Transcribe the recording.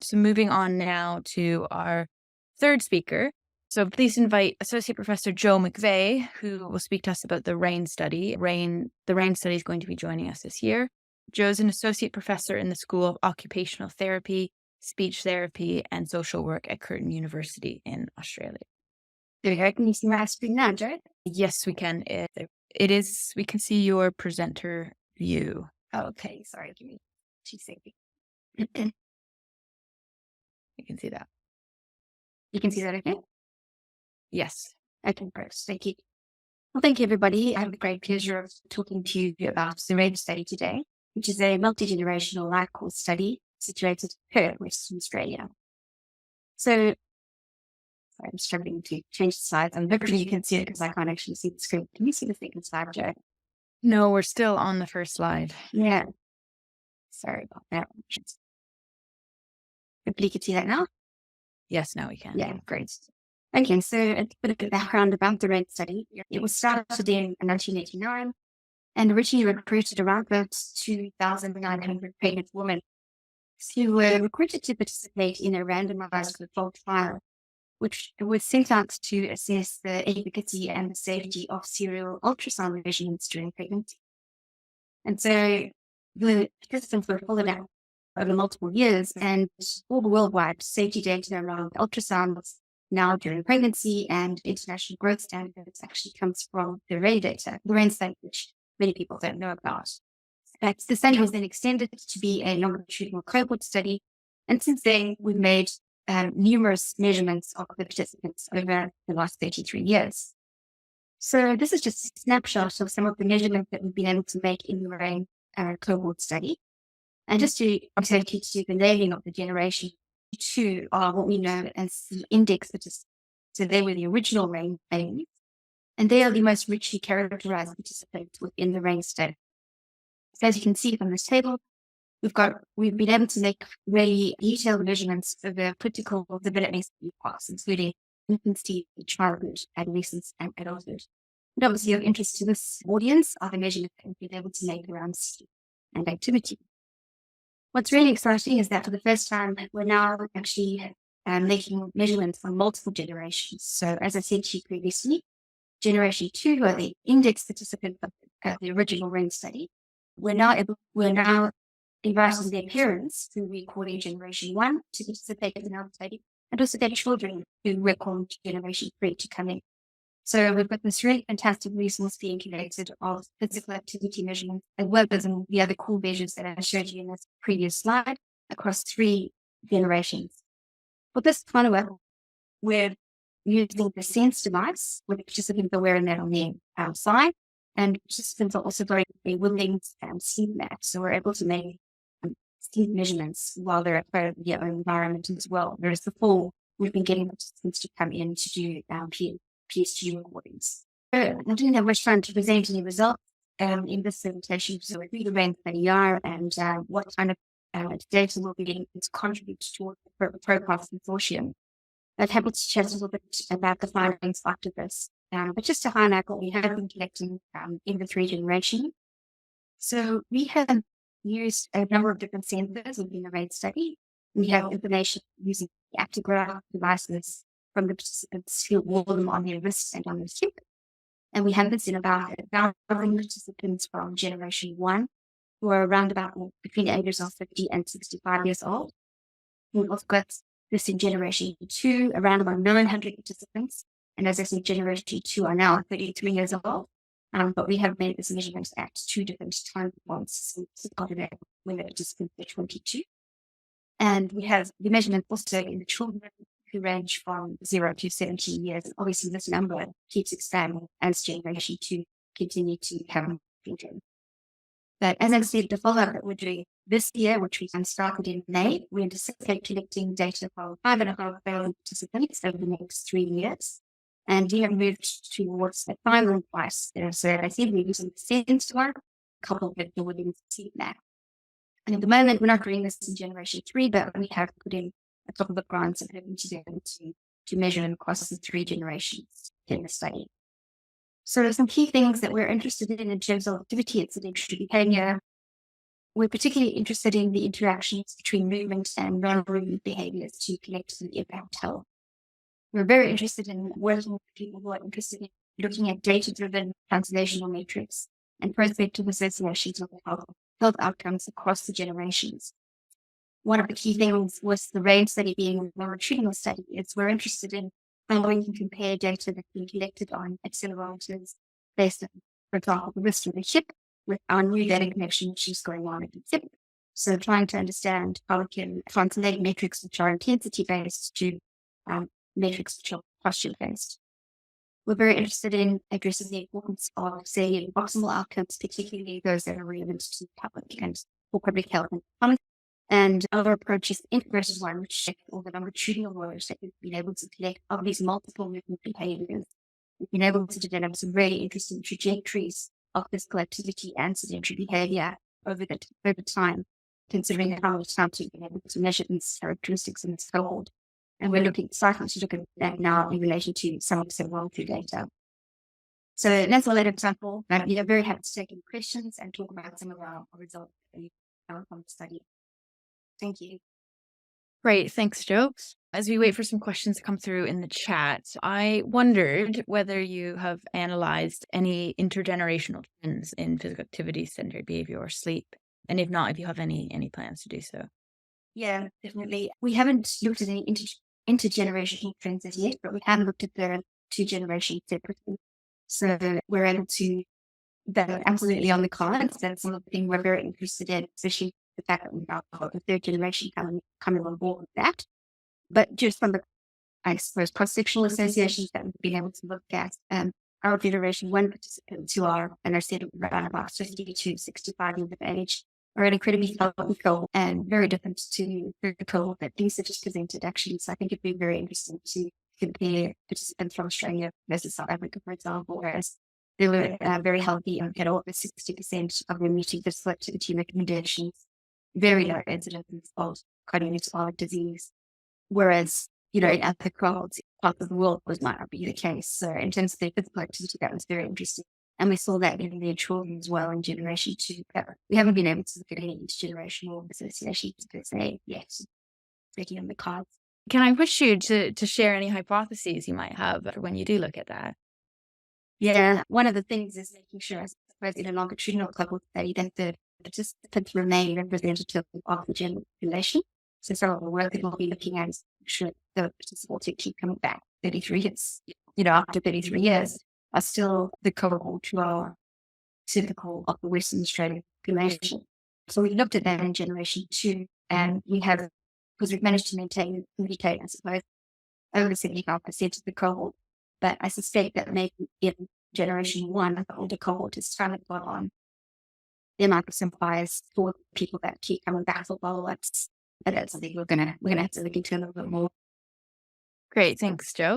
So moving on now to our third speaker. So please invite Associate Professor Joe McVeigh, who will speak to us about the RAIN study. The RAIN study is going to be joining us this year. Joe's an associate professor in the School of Occupational Therapy, Speech Therapy, and Social Work at Curtin University in Australia. There we go. Can you see my screen now, Joe? Yes, we can. It is. We can see your presenter view. Oh, okay. Sorry, give me 2 seconds. You can see that. You can see that, okay? Yes. Okay, great. Thank you. Well, thank you, everybody. I have the great pleasure of talking to you about the RAIN study today, which is a multigenerational life course study situated in Perth, Western Australia. So, sorry, I'm struggling to change the slides. And hopefully you can see it because I can't actually see the screen. Can you see the second slide, Joe? No, we're still on the first slide. Yeah. Sorry about that. Hopefully you can see that now. Yes, now we can. Yeah, great. Okay, so a bit of background about the RAIN study. It was started in 1989 and originally recruited around about 2,900 pregnant women who were recruited to participate in a randomized controlled trial, which was sent out to assess the efficacy and the safety of serial ultrasound measurements during pregnancy. And so the participants were followed out over multiple years, and all the worldwide safety data around ultrasounds now during pregnancy and international growth standards actually comes from the RAIN data, the RAIN study, which many people don't know about. But the study was then extended to be a longitudinal cohort study, and since then we've made numerous measurements of the participants over the last 33 years. So this is just a snapshot of some of the measurements that we've been able to make in the RAIN cohort study. And just to take you to the naming of the generation 2 are what we know as the index participants. So they were the original RAIN babies, and they are the most richly characterized participants within the RAIN study. So as you can see from this table, we've been able to make really detailed measurements of the critical developmental parts, including infancy, childhood, adolescence, and adulthood. And obviously of interest to this audience are the measurements that we've been able to make around sleep and activity. What's really exciting is that for the first time, we're now actually making measurements on multiple generations. So as I said to you previously, generation 2 are the index participants of the original RAIN study. We're now inviting their parents, who we call generation 1, to participate in our study, and also their children, who we're calling generation 3, to come in. So we've got this really fantastic resource being connected of physical activity measurements, as well as the other cool measures that I showed you in this previous slide across 3 generations. For this follow-up, we're using the sense device, where the participants are wearing that on their side, and participants are also wearing a willing sleep mat. So we're able to make sleep measurements while they're at part of their own environment as well. Whereas before, we've been getting participants to come in to do PSG recordings. I didn't have much time to present any results in this presentation, so we the RAIN study are and what kind of data we'll be getting to contribute towards the ProPASS consortium. I'd happy to chat a little bit about the findings after this, but just to highlight what we have been collecting in the 3 generations. So we have used a number of different sensors within the RAIN study. We have information using the actigraph devices from the participants who wore them on their wrists and on their hip. And we have this in about 1,000 participants from generation 1, who are around about between the ages of 50 and 65 years old. We've also got this in generation 2, around about 900 participants. And as I said, generation 2 are now 33 years old. But we have made this measurement at 2 different time points. So we've got it when the participants are 22. And we have the measurement also in the children, who range from 0 to 17 years. And obviously, this number keeps expanding as generation 2 continue to come children. But as I said, the follow-up that we're doing this year, which we started in May, we anticipate collecting data from 5,500 participants over the next 3 years. And we have moved towards a final price there. So I think we're using the sense one, coupled with the willing sleep mat. And at the moment, we're not doing this in generation 3, but we have put in a couple of grants and hoping to be able to measure them across the 3 generations in the study. So there's some key things that we're interested in terms of activity and sedentary behavior. we're particularly interested in the interactions between movement and non-movement behaviors to collectively impact health. We're very interested in working with people who are interested in looking at data-driven translational metrics and prospective associations with health outcomes across the generations. One of the key things was the RAIN study being a longitudinal study is we're interested in how we can compare data that's been collected on accelerometers based on, for example, the wrist and the hip with our new data connection which is going on at the hip. So trying to understand how we can translate metrics which are intensity-based to metrics which are posture-based. We're very interested in addressing the importance of, say, optimal outcomes, particularly those that are relevant to public and for public health and economy. And our approach is the integrated one, which checks all the longitudinal knowledge that we've been able to collect of these multiple movement behaviors. We've been able to develop some really interesting trajectories of physical activity and sedentary behavior over time, considering how much time we've been able to measure these characteristics in this cohort. And we're starting to look at that now in relation to some of the accelerometer data. So that's a little example. I'm very happy to take any questions and talk about some of our results that we found from the study. Thank you. Great. Thanks, Jo. As we wait for some questions to come through in the chat, I wondered whether you have analyzed any intergenerational trends in physical activity, sedentary behavior, or sleep. And if not, if you have any plans to do so. Yeah, definitely. We haven't looked at any intergenerational trends as yet, but we have looked at the two generations separately. So we're able to, that absolutely on the cards. That's something we're very interested in, especially the fact that we've got the third generation coming on board with that. But just from the, I suppose, cross-sectional associations that we've been able to look at, our generation one participants who are, and I said around about 50 to 65 years of age, are an incredibly healthy cohort and very different to the cohort that Lisa just presented, actually. So I think it'd be very interesting to compare participants from Australia versus South Africa, for example, whereas they were very healthy and had over 60% of their meeting physical activity recommendations, very low incidence of cardiometabolic disease. Whereas, in other cohorts, parts of the world, was might not be the case. So in terms of their physical activity, that was very interesting. And we saw that in their children as well in generation two. We haven't been able to look at any intergenerational associations per se yet, taking on the cards. Can I push you to share any hypotheses you might have when you do look at that? Yeah, one of the things is making sure, I suppose, in a longitudinal cohort study, that the participants remain representative of the general population. So some of the work that we'll be looking at is make sure the participants who keep coming back 33 years, after 33 years, are still the cohort who are typical of the Western Australian population. So we looked at that in generation two, and we have, because we've managed to maintain, communicate, I suppose, over 75% of the cohort. But I suspect that maybe in generation one, the older cohort is trying to go on. There might be some bias for people that keep coming back for follow-ups. But that's something we're gonna have to look into a little bit more. Great, thanks, Jo.